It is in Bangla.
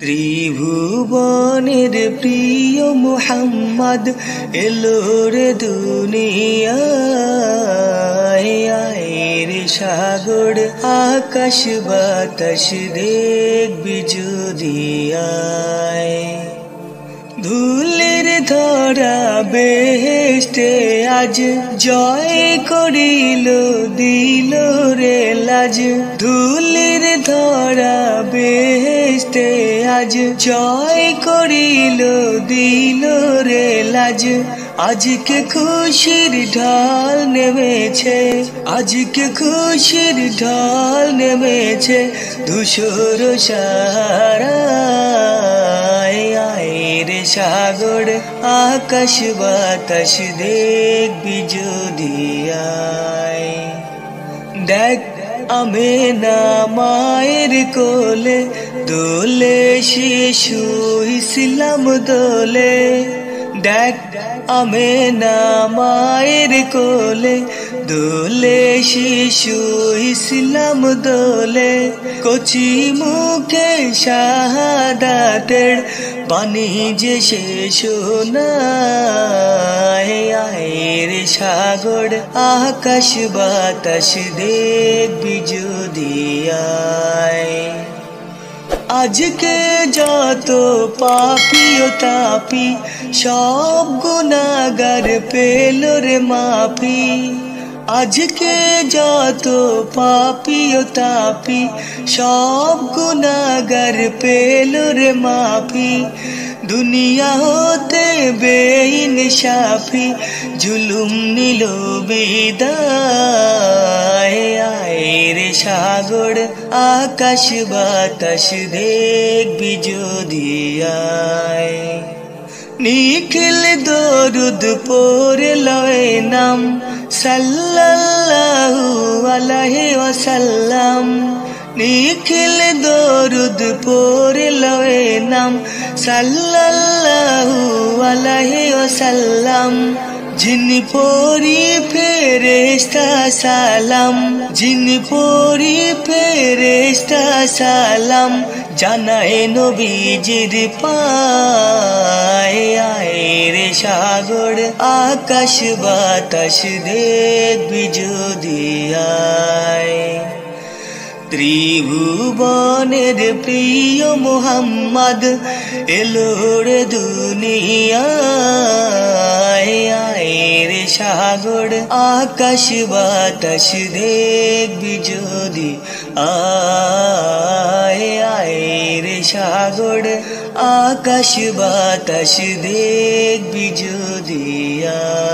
ত্রিভুবনের প্রিয় মুহাম্মদ এলো রে দুনিয়ায়, রে সাগর আকাশ বাতাস দেখবি যদি আয়। ধুলের ধরা বেহেশতে আজ জয় করিল দিল রে লাজ। ধুলের ধরা বেহেশতে আজ জয় করিল দিল রে লাজ। আজকে খুশির ঢাল নেমেছে, আজকে খুশির ঢাল নেমেছে ধূসর সাহারায়। রে সাগর আকাশ বাতাস দেখবি যদি আয়। দেখ আমেনা মায়ের কোলে দোলে শিশু ইসলাম দোলে। দেখ আমেনা মায়ের কোলে দোলে শিশু ইসলাম দোলে। কচি মুখে শাহাদাতের বাণী যে শেষ নাই। রে সাগর আকাশ বাতাস দেখবি যদি আয়। আজকে যত পাপী ও তাপী সব গুনাহগার পেল রে মাফি। আজকে যত পাপী ও তাপী সব গুনাহগার পেল রে মাফি। দুনিয়া হতে বেইনসাফি জুলুম নিল বিদায়। রে সাগর আকাশ বাতাস দেখবি যদি আয়। নিখিল দরুদ পড়ে লয় নাম সাল্লাল্লাহু আলাইহি ওয়াসাল্লাম। নিখিল দরুদ পড়ে লয় নাম সাল্লাল্লাহু আলাইহি ওয়াসাল্লাম। জিন পরি ফেরেশতা সালাম, জিন পরি ফেরেশতা সালাম জানায় নবীজির পায়। রে সাগর আকাশ বাতাস দেখবি যদি আয়। ত্রিভুবনের প্রিয় মুহাম্মদ এলো রে দুনিয়ায়। রে সাগর আকাশ বাতাস দেখবি যদি আয়। রে সাগর আকাশ বাতাস দেখবি যদি আয়।